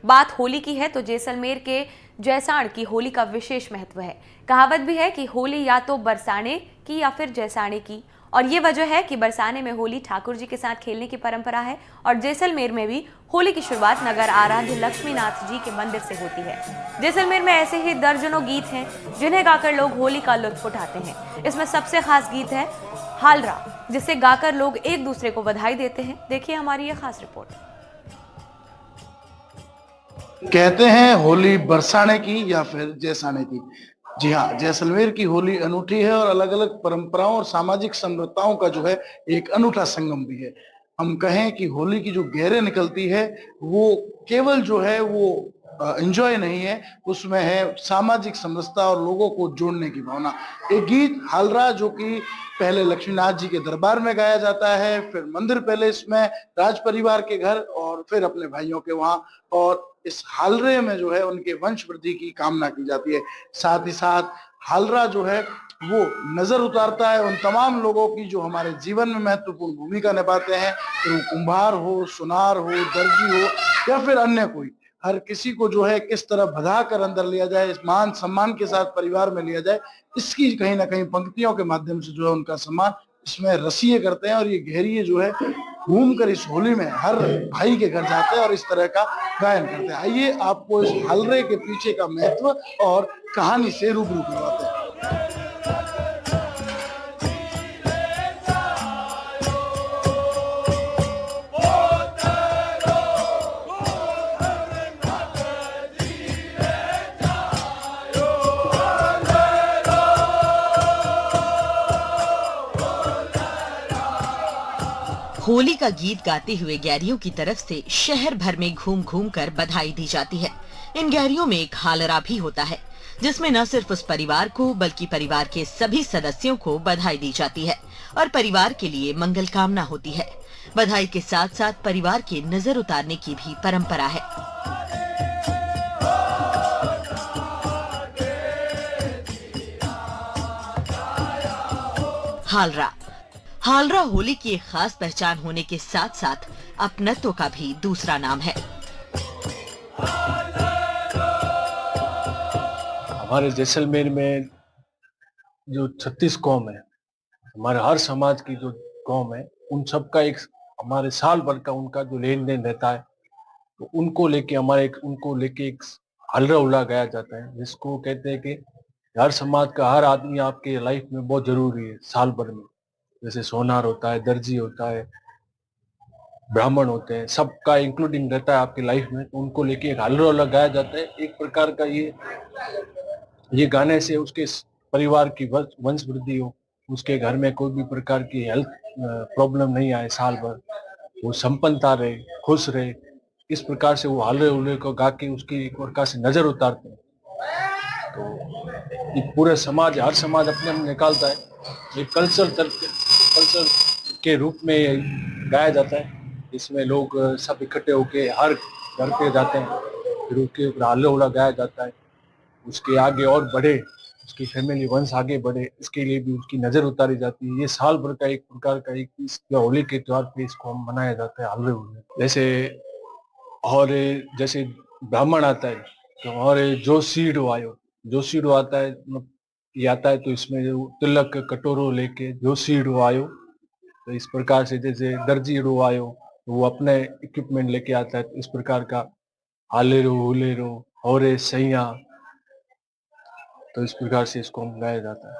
बात होली की है तो जैसलमेर के जैसाण की होली का विशेष महत्व है। कहावत भी है कि होली या तो बरसाने की या फिर जैसाने की, और ये वजह है कि बरसाने में होली ठाकुर जी के साथ खेलने की परंपरा है और जैसलमेर में भी होली की शुरुआत नगर आराध्य लक्ष्मीनाथ जी के मंदिर से होती है। जैसलमेर में ऐसे ही दर्जनों गीत हैं जिन्हें गाकर लोग होली का लुत्फ उठाते हैं। इसमें सबसे खास गीत है हालरा, जिसे गाकर लोग एक दूसरे को बधाई देते हैं। देखिए हमारी ये खास रिपोर्ट। कहते हैं होली बरसाने की या फिर जैसाने की। जी हाँ, जैसलमेर की होली अनूठी है और अलग अलग परंपराओं और सामाजिक समृद्धताओं का जो है एक अनूठा संगम भी है। हम कहें कि होली की जो गहरे निकलती है वो केवल जो है वो एंजॉय नहीं है, उसमें है सामाजिक समरसता और लोगों को जोड़ने की भावना। एक गीत हालरा जो कि पहले लक्ष्मीनाथ जी के दरबार में गाया जाता है, फिर मंदिर पैलेस में, राज परिवार के घर और फिर अपने भाइयों के वहां। और इस हालरे में जो है उनके वंश वृद्धि की कामना की जाती है। साथ ही साथ हालरा जो है वो नजर उतारता है उन तमाम लोगों की जो हमारे जीवन में महत्वपूर्ण भूमिका निभाते हैं, फिर वो कुंभार हो, सुनार हो, दर्जी हो या फिर अन्य कोई। हर किसी को जो है किस तरह बधा कर अंदर लिया जाए, इस मान सम्मान के साथ परिवार में लिया जाए, इसकी कहीं ना कहीं पंक्तियों के माध्यम से जो है उनका सम्मान इसमें रसीये करते हैं। और ये गहरिये जो है घूमकर इस होली में हर भाई के घर जाते हैं और इस तरह का गायन करते हैं। आइए आपको इस हलरे के पीछे का महत्व और कहानी से रूबरू करवाते हैं। होली का गीत गाते हुए गैरियों की तरफ से शहर भर में घूम घूम कर बधाई दी जाती है। इन गैरियों में एक हालरा भी होता है जिसमें न सिर्फ उस परिवार को बल्कि परिवार के सभी सदस्यों को बधाई दी जाती है और परिवार के लिए मंगल कामना होती है। बधाई के साथ साथ परिवार के नजर उतारने की भी परंपरा है। हालरा हालरा होली की एक खास पहचान होने के साथ साथ अपनत्व का भी दूसरा नाम है। हमारे जैसलमेर में जो 36 कौम है, हमारे हर समाज की जो कौम है, उन सब का एक हमारे साल भर का उनका जो लेन देन रहता है, तो उनको लेके एक हलरा उला गाया जाता है, जिसको कहते हैं कि हर समाज का हर आदमी आपके लाइफ में बहुत जरूरी है साल भर में। जैसे सोनार होता है, दर्जी होता है, ब्राह्मण होते हैं, सबका इंक्लूडिंग रहता है आपकी लाइफ में, तो उनको लेके एक हलरा उला गाया जाता है। एक प्रकार का ये गाने से उसके परिवार की वंश वृद्धि हो, उसके घर में कोई भी प्रकार की हेल्थ प्रॉब्लम नहीं आए, साल भर वो संपन्नता रहे, खुश रहे। इस प्रकार से वो हल्ले उल्ले को गा के उसकी एक प्रकार से नजर उतारते हैं। तो ये पूरे समाज, हर समाज अपने में निकालता है। एक कल्चर के रूप में ये गाया जाता है, इसमें लोग सब इकट्ठे होके हर घर पे जाते हैं, फिर उसके ऊपर हल्ला उल्ला गाया जाता है, उसके आगे और बढ़े, उसकी फैमिली वंश आगे बढ़े, इसके लिए भी उसकी नजर उतारी जाती है। ये साल भर का एक प्रकार का एक होली के त्योहार पे इसको हम मनाया जाता है हल्ले उल्ले जैसे। और जैसे ब्राह्मण आता है तो और जो सीडो आता है, मतलब ये आता है तो इसमें जो तिलक कटोरो लेके जो सीडो आयो, तो इस प्रकार से जैसे दर्जी आयो तो वो अपने इक्विपमेंट लेके आता है। तो इस प्रकार का हालेरो हुलेरो और सैया, तो इस प्रकार से इसको हम गाया जाता है।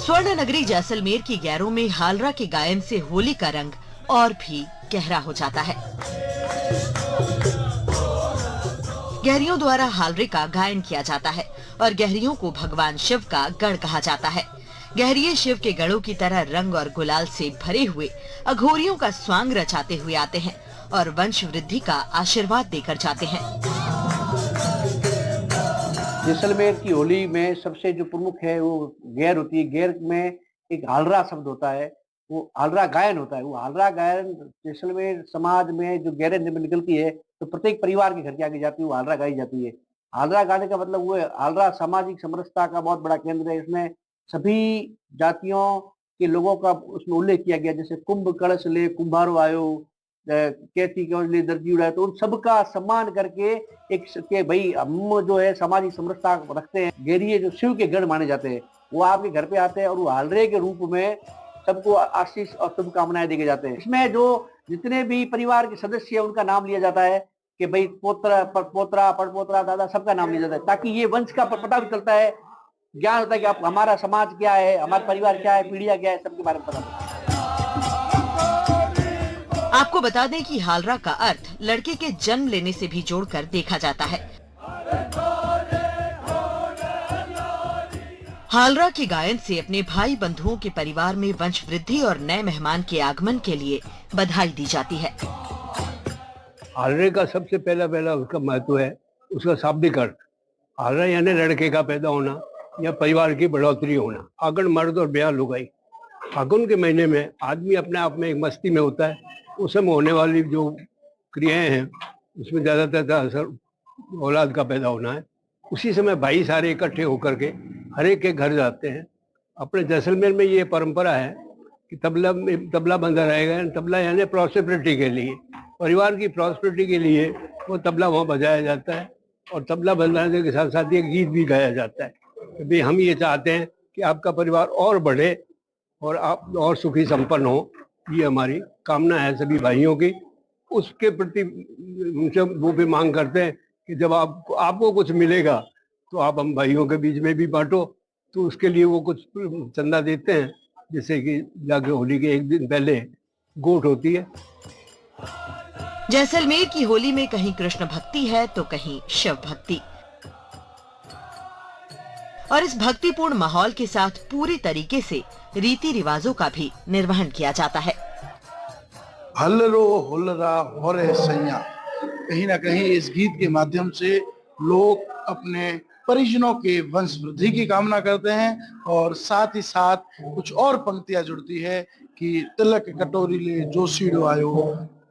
स्वर्ण नगरी जैसलमेर की गैरों में हालरा के गायन से होली का रंग और भी गहरा हो जाता है। गहरियों द्वारा हालरे का गायन किया जाता है और गहरियों को भगवान शिव का गढ़ कहा जाता है। गहरिये शिव के गढ़ों की तरह रंग और गुलाल से भरे हुए अघोरियों का स्वांग रचाते हुए आते हैं और वंश वृद्धि का आशीर्वाद देकर जाते हैं। जैसलमेर की होली में सबसे जो प्रमुख है वो गैर होती है। गैर में एक हालरा शब्द होता है, वो हालरा गायन होता है। वो हालरा गायन जैसलमेर समाज में जो गैरें निकलती है तो प्रत्येक परिवार के घर के आगे जाती है, वो हालरा गाई जाती है। हालरा गाने का मतलब वो है, हालरा सामाजिक समरसता का बहुत बड़ा केंद्र है। इसमें सभी जातियों के लोगों का उसमें उल्लेख किया गया, जैसे कुंभ कलश ले कुंभारो आयो, कैथी के दर्जी उड़ाए, तो उन सबका सम्मान करके के भाई हम जो है सामाजिक समरसता रखते हैं। गैरिये जो शिव के गण माने जाते हैं वो आपके घर पे आते हैं और वो हालरे के रूप में सबको आशीष और शुभकामनाएं देके जाते हैं। इसमें जो जितने भी परिवार के सदस्य है उनका नाम लिया जाता है कि भाई पोत्रा पड़पोत्रा दादा सबका नाम लिया जाता है, ताकि ये वंश का पता भी चलता है, ज्ञान होता है कि आप हमारा समाज क्या है, हमारा परिवार क्या है, पीढ़ियां क्या है, सबके बारे में पता चलता है। आपको बता दें कि हालरा का अर्थ लड़के के जन्म लेने से भी जोड़कर देखा जाता है। हालरा के गायन से अपने भाई बंधुओं के परिवार में वंश वृद्धि और नए मेहमान के आगमन के लिए बधाई दी जाती है। हालरे का सबसे पहला उसका महत्व है उसका शाब्दिक अर्थ। हालरा यानी लड़के का पैदा होना या परिवार की बढ़ोतरी होना। फागुन मर्द और ब्याह लुगाई। फागुन के महीने में आदमी अपने आप में एक मस्ती में होता है, उस समय होने वाली जो क्रियाएं हैं उसमें ज्यादातर असर औलाद का पैदा होना है। उसी समय भाई सारे इकट्ठे होकर के हर एक के घर जाते हैं। अपने जैसलमेर में ये परंपरा है कि तबला बंधा रहेगा। तबला यानी प्रॉस्पेरिटी के लिए, परिवार की प्रॉस्पेरिटी के लिए वो तबला वहाँ बजाया जाता है और तबला बजाने के साथ साथ ये गीत भी गाया जाता है कि भाई हम ये चाहते हैं कि आपका परिवार और बढ़े और आप और सुखी संपन्न हो। ये हमारी कामना है सभी भाइयों की। उसके प्रति उनसे वो भी मांग करते हैं कि जब आपको कुछ मिलेगा तो आप हम भाइयों के बीच में भी बांटो। तो उसके लिए वो कुछ चंदा देते हैं, जैसे कि जाके होली के एक दिन पहले गोट होती है। जैसलमेर की होली में कहीं कृष्ण भक्ति है तो कहीं शिव भक्ति, और इस भक्तिपूर्ण माहौल के साथ पूरी तरीके से रीति रिवाजों का भी निर्वहन किया जाता है। हल्लरो हुल्लरा होरे सैया, कहीं ना कहीं इस गीत के माध्यम से लोग अपने परिजनों के वंश वृद्धि की कामना करते हैं और साथ ही साथ कुछ और पंक्तियां जुड़ती है कि तिलक कटोरी ले जोशीड़ो आयो।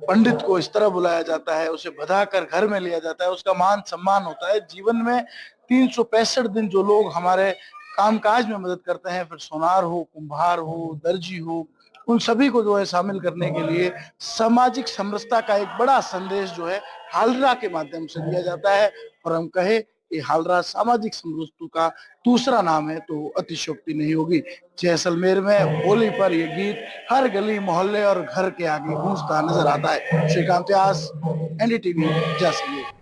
पंडित को इस तरह बुलाया जाता है, उसे बधा कर घर में लिया जाता है, उसका मान सम्मान होता है। जीवन में 365 दिन जो लोग हमारे कामकाज में मदद करते हैं, फिर सोनार हो, कुंभार हो, दर्जी हो, उन सभी को जो है शामिल करने के लिए सामाजिक समरसता का एक बड़ा संदेश जो है हालरा के माध्यम से दिया जाता है। और हम कहे ये हालरा सामाजिक समरसता का दूसरा नाम है तो अतिशयोक्ति नहीं होगी। जैसलमेर में होली पर यह गीत हर गली मोहल्ले और घर के आगे गूंजता नजर आता है। श्रीकांत व्यास, एनडीटीवी, जैसलमेर।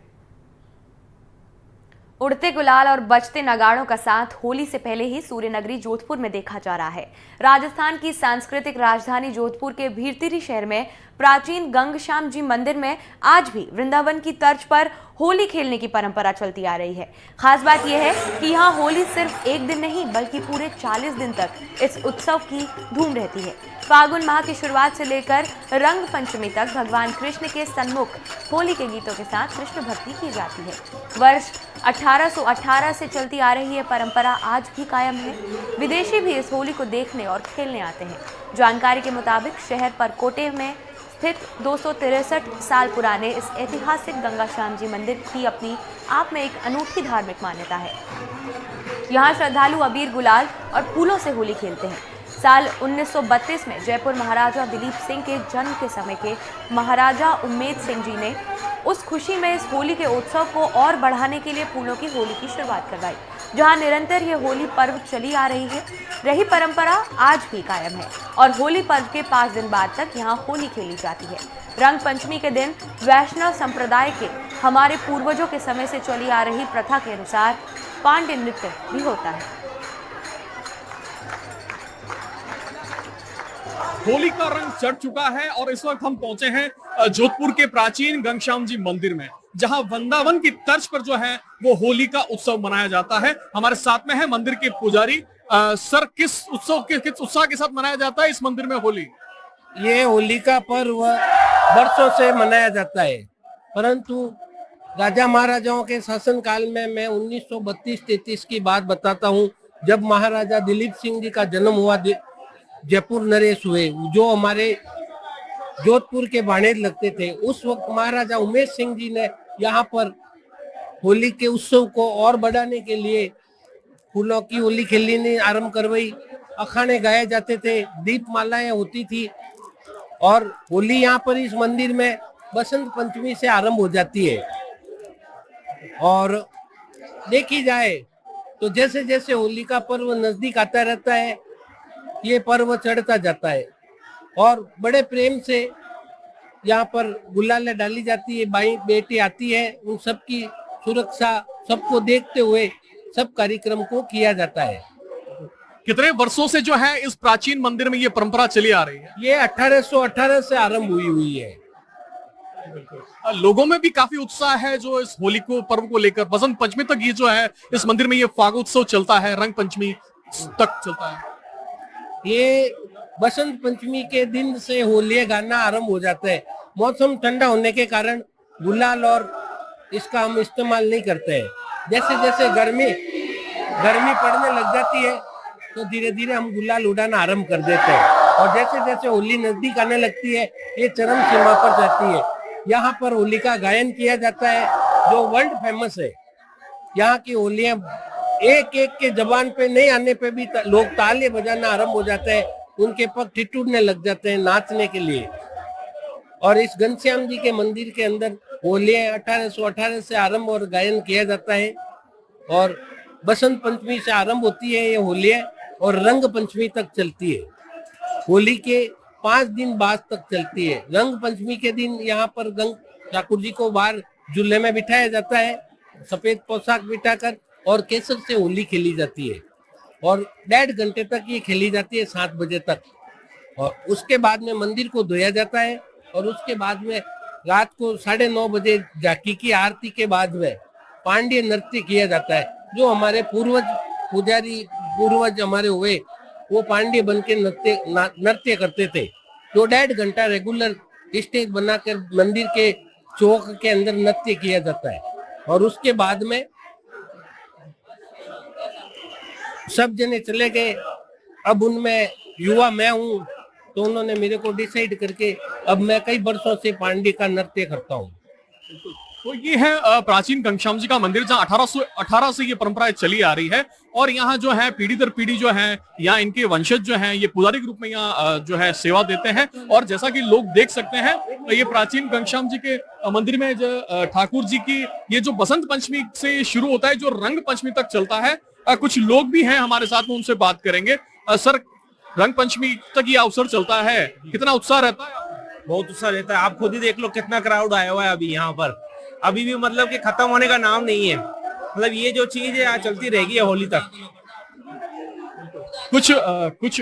उड़ते गुलाल और बजते नगाड़ों का साथ होली से पहले ही सूर्य नगरी जोधपुर में देखा जा रहा है। राजस्थान की सांस्कृतिक राजधानी जोधपुर के भीरतिरी शहर में प्राचीन गंगश्याम जी मंदिर में आज भी वृंदावन की तर्ज पर होली खेलने की परंपरा चलती आ रही है। खास बात यह है कि यहाँ होली सिर्फ एक दिन नहीं बल्कि पूरे 40 दिन तक इस उत्सव की धूम रहती है। फागुन माह की शुरुआत से लेकर रंग पंचमी तक भगवान कृष्ण के सन्मुख होली के गीतों के साथ कृष्ण भक्ति की जाती है। वर्ष 1818 से चलती आ रही यह परंपरा आज भी कायम है। विदेशी भी इस होली को देखने और खेलने आते हैं। जानकारी के मुताबिक शहर परकोटे में स्थित 263 साल पुराने इस ऐतिहासिक गंगाश्याम जी मंदिर की अपनी आप में एक अनूठी धार्मिक मान्यता है। यहाँ श्रद्धालु अबीर गुलाल और फूलों से होली खेलते हैं। साल 1932 में जयपुर महाराजा दिलीप सिंह के जन्म के समय के महाराजा उम्मेद सिंह जी ने उस खुशी में इस होली के उत्सव को और बढ़ाने के लिए फूलों की होली की शुरुआत करवाई। जहां निरंतर ये होली पर्व चली आ रही है, रही परंपरा आज भी कायम है और होली पर्व के 5 दिन बाद तक यहाँ होली खेली जाती है। रंग पंचमी के दिन वैष्णव संप्रदाय के हमारे पूर्वजों के समय से चली आ रही प्रथा के अनुसार पांड्य नृत्य भी होता है। होली का रंग चढ़ चुका है और इस वक्त हम पहुंचे हैं जोधपुर के प्राचीन गंगश्याम जी मंदिर में, जहां वृंदावन की तर्ज पर जो है वो होली का उत्सव मनाया जाता है। हमारे साथ में है मंदिर के पुजारी। सर, किस उत्साह के साथ मनाया जाता है इस मंदिर में होली? ये होली का पर्व वर्षों से मनाया जाता है, परंतु राजा महाराजाओं के शासन काल में मैं 1932-33 की बात बताता हूँ, जब महाराजा दिलीप सिंह जी का जन्म हुआ, जयपुर नरेश हुए, जो हमारे जोधपुर के बाणेर लगते थे। उस वक्त महाराजा उमेश सिंह जी ने यहाँ पर होली के उत्सव को और बढ़ाने के लिए फूलों की होली खेलनी आरंभ करवाई अखाड़े गाए जाते थे, दीपमालाएं होती थी और होली यहाँ पर इस मंदिर में बसंत पंचमी से आरंभ हो जाती है। और देखी जाए तो जैसे जैसे होली का पर्व नजदीक आता रहता है, ये पर्व चढ़ता जाता है और बड़े प्रेम से यहाँ पर गुलाल डाली जाती है। बाई बेटी आती है, उन सबकी सुरक्षा सबको देखते हुए सब कार्यक्रम को किया जाता है। कितने वर्षों से जो है इस प्राचीन मंदिर में ये परंपरा चली आ रही है? ये 1818 से आरंभ हुई है। लोगों में भी काफी उत्साह है जो इस होली को पर्व को लेकर। बसंत पंचमी तक ये जो है इस मंदिर में ये फागोत्सव चलता है, रंग पंचमी तक चलता है। ये बसंत पंचमी के दिन से होली गाना आरंभ हो जाता है। मौसम ठंडा होने के कारण गुलाल और इसका हम इस्तेमाल नहीं करते हैं। जैसे जैसे गर्मी पड़ने लग जाती है तो धीरे धीरे हम गुलाल उड़ाना आरंभ कर देते हैं और जैसे जैसे होली नजदीक आने लगती है ये चरम सीमा पर जाती है। यहाँ पर होली का गायन किया जाता है जो वर्ल्ड फेमस है। यहाँ की होलियां एक एक के जबान पे नहीं आने पे भी लोग ताली बजाना आरंभ हो जाते हैं, उनके पग ठिठुरने लग जाते हैं नाचने के लिए। और इस घनश्याम जी के मंदिर के अंदर होलियां 1818 से आरंभ और गायन किया जाता है और बसंत पंचमी से आरंभ होती है ये होलियां और रंग पंचमी तक चलती है। होली के 5 दिन बाद तक चलती है। रंग पंचमी के दिन यहाँ पर ठाकुर जी को बाहर झूले में बिठाया जाता है, सफेद पोशाक बिठाकर, और केसर से होली खेली जाती है और 1.5 घंटे तक ये खेली जाती है, 7 बजे तक। और उसके बाद में मंदिर को धोया जाता है और उसके बाद में रात को 9:30 बजे झांकी की आरती के बाद में पांड्य नृत्य किया जाता है। जो हमारे पूर्वज हमारे हुए वो पांड्य बन के नृत्य करते थे। तो 1.5 घंटा रेगुलर स्टेज बनाकर मंदिर के चौक के अंदर नृत्य किया जाता है और उसके बाद में सब जने चले गए। अब उनमें युवा मैं हूँ तो उन्होंने मेरे को डिसाइड करके अब मैं कई वर्षों से पांड्य का नृत्य करता हूँ। तो ये है प्राचीन घनश्याम जी का मंदिर जहाँ 1818 से ये परंपरा चली आ रही है और यहाँ जो है पीढ़ी दर पीढ़ी जो है यहाँ इनके वंशज जो हैं ये पुजारी के रूप में यहाँ जो है सेवा देते हैं। और जैसा कि लोग देख सकते हैं ये प्राचीन घनश्याम जी के मंदिर में जो ठाकुर जी की ये जो बसंत पंचमी से शुरू होता है जो रंग पंचमी तक चलता है। कुछ लोग भी हैं हमारे साथ में, उनसे बात करेंगे। सर, रंग पंचमी तक ये अवसर चलता है, कितना उत्साह रहता है? बहुत उत्साह रहता है। आप खुद ही देख लो कितना क्राउड आया हुआ है अभी यहाँ पर। अभी भी मतलब कि खत्म होने का नाम नहीं है। मतलब ये जो चीज है यहाँ चलती रहेगी होली तक। कुछ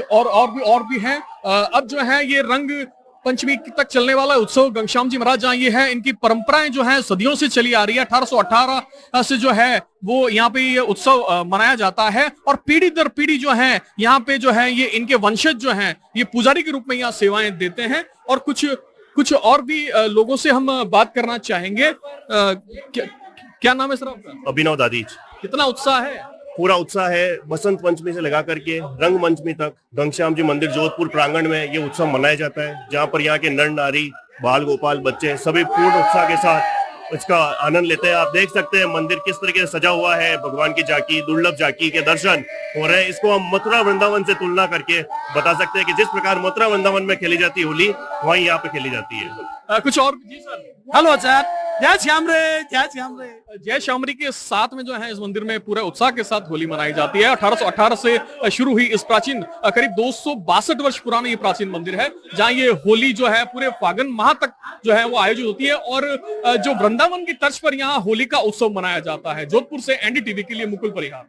और भी है। अब जो है ये रंग पंचमी तक चलने वाला उत्सव घनश्याम जी महाराज जहाँ ये है, इनकी परंपराएं जो है सदियों से चली आ रही है। 1818 से जो है वो यहाँ पे ये उत्सव मनाया जाता है और पीढ़ी दर पीढ़ी जो है यहाँ पे जो है ये इनके वंशज जो हैं ये पुजारी के रूप में यहाँ सेवाएं देते हैं। और कुछ और भी लोगों से हम बात करना चाहेंगे। क्या नाम है सर आपका? अभिनव दादीज। कितना उत्साह है? पूरा उत्साह है। बसंत पंचमी से लगा करके रंग पंचमी तक घनश्याम जी मंदिर जोधपुर प्रांगण में ये उत्सव मनाया जाता है, जहाँ पर यहाँ के नर नारी बाल गोपाल बच्चे सभी पूर्ण उत्साह के साथ इसका आनंद लेते हैं। आप देख सकते हैं मंदिर किस तरीके से सजा हुआ है, भगवान की झांकी, दुर्लभ झांकी के दर्शन हो रहे हैं। इसको हम मथुरा वृंदावन से तुलना करके बता सकते हैं कि जिस प्रकार मथुरा वृंदावन में खेली जाती है होली, वहीं यहाँ पे खेली जाती है। कुछ और जी सर? हेलो सर, जय श्याम रे, जय श्याम रे। जय श्यामरी के साथ में जो है इस मंदिर में पूरे उत्साह के साथ होली मनाई जाती है। 1818 से शुरू हुई इस प्राचीन करीब 262 वर्ष पुराना ये प्राचीन मंदिर है, जहाँ ये होली जो है पूरे फागुन माह तक जो है वो आयोजित होती है और जो वृंदावन की तर्ज पर यहाँ होली का उत्सव मनाया जाता है। जोधपुर से एनडीटीवी के लिए मुकुल परिहार।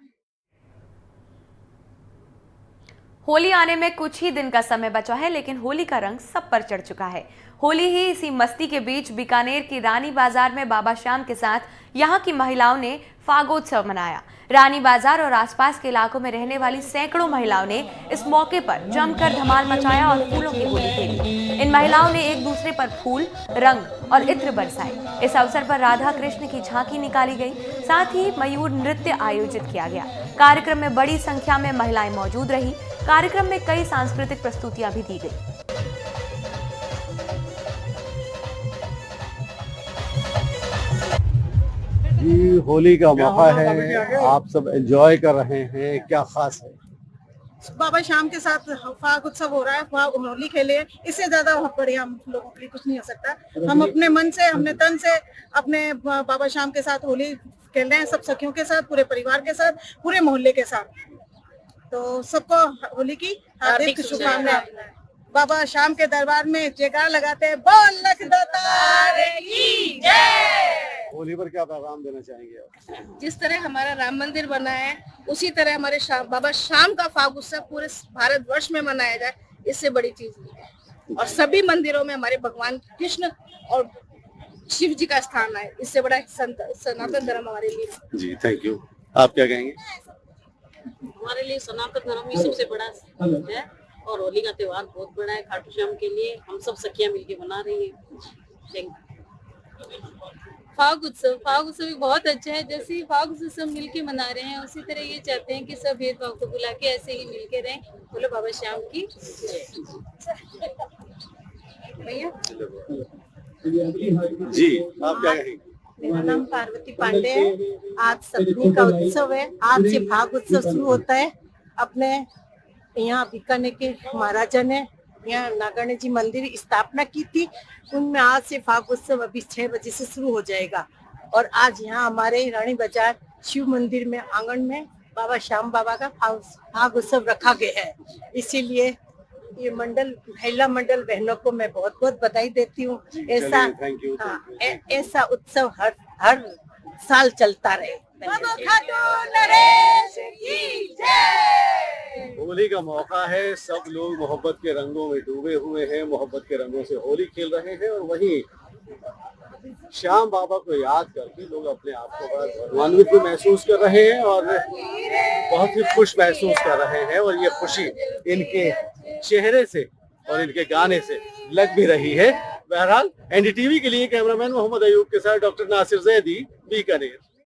होली आने में कुछ ही दिन का समय बचा है, लेकिन होली का रंग सब पर चढ़ चुका है। होली ही इसी मस्ती के बीच बीकानेर की रानी बाजार में बाबा श्याम के साथ यहाँ की महिलाओं ने फागोत्सव मनाया। रानी बाजार और आसपास के इलाकों में रहने वाली सैकड़ों महिलाओं ने इस मौके पर जमकर धमाल मचाया और फूलों की होली खेली। इन महिलाओं ने एक दूसरे पर फूल, रंग और इत्र बरसाए। इस अवसर पर राधा कृष्ण की झांकी निकाली गई, साथ ही मयूर नृत्य आयोजित किया गया। कार्यक्रम में बड़ी संख्या में महिलाएं मौजूद रही। कार्यक्रम में कई सांस्कृतिक प्रस्तुतियां भी दी गई। होली का मौका है, आप सब एंजॉय कर रहे हैं, क्या खास है? बाबा श्याम के साथ फाग उत्सव हो रहा है, फाग होली खेले, इससे ज्यादा बढ़िया हम लोगों के लिए कुछ नहीं हो सकता। हम अपने मन से, अपने तन से अपने बाबा श्याम के साथ होली खेल रहे हैं, सब सखियों के साथ, पूरे परिवार के साथ, पूरे मोहल्ले के साथ। तो सबको होली की हार्दिक शुभकामनाएं। बाबा श्याम के दरबार में जयकार लगाते हैं, बोल लखदातार की जय। होली पर क्या पैगाम देना चाहेंगे आप? जिस तरह हमारा राम मंदिर बना है, उसी तरह हमारे बाबा श्याम का फाग उत्सव पूरे भारतवर्ष में मनाया जाए, इससे बड़ी चीज नहीं है। और सभी मंदिरों में हमारे भगवान कृष्ण और शिव जी का स्थान है, इससे बड़ा सनातन धर्म हमारे लिए। जी थैंक यू। आप क्या कहेंगे? हमारे लिए सनातन धर्म ही सबसे बड़ा है और होली का त्योहार बहुत बड़ा है खाटू श्याम के लिए। हम सब सखियां मिलके मना रही हैं। फाग उत्सव भी बहुत अच्छा है। जैसे ही फाग उत्सव सब मिलके मना रहे हैं, उसी तरह ये चाहते हैं कि सब भेदभाव को बुला के ऐसे ही मिलके रहें। बोलो बाबा श्याम की भैया। जी आप क्या कहेंगे? मेरा नाम पार्वती पांडे है। आज सप्तमी का उत्सव है। आज से फाग उत्सव शुरू होता है। अपने यहाँ बीकानेर के महाराजा ने यहाँ नागरणी जी मंदिर स्थापना की थी, उनमें आज से फाग उत्सव अभी 6 बजे से शुरू हो जाएगा। और आज यहाँ हमारे रानी बाजार शिव मंदिर में आंगन में बाबा श्याम बाबा का फाग उत्सव रखा गया है। इसीलिए ये मंडल, महिला मंडल बहनों को मैं बहुत बहुत बधाई देती हूँ। ऐसा उत्सव हर साल चलता रहे। होली का मौका है, सब लोग मोहब्बत के रंगों में डूबे हुए हैं, मोहब्बत के रंगों से होली खेल रहे हैं। और वहीं श्याम बाबा को याद करके लोग अपने आप को बड़ा गौरवान्वित भी महसूस कर रहे हैं और बहुत ही खुश महसूस कर रहे हैं। और ये खुशी इनके चेहरे से और इनके गाने से लग भी रही है। बहरहाल एनडीटीवी के लिए कैमरामैन मोहम्मद अयूब के साथ डॉक्टर नासिर जैदी, बीकानेर।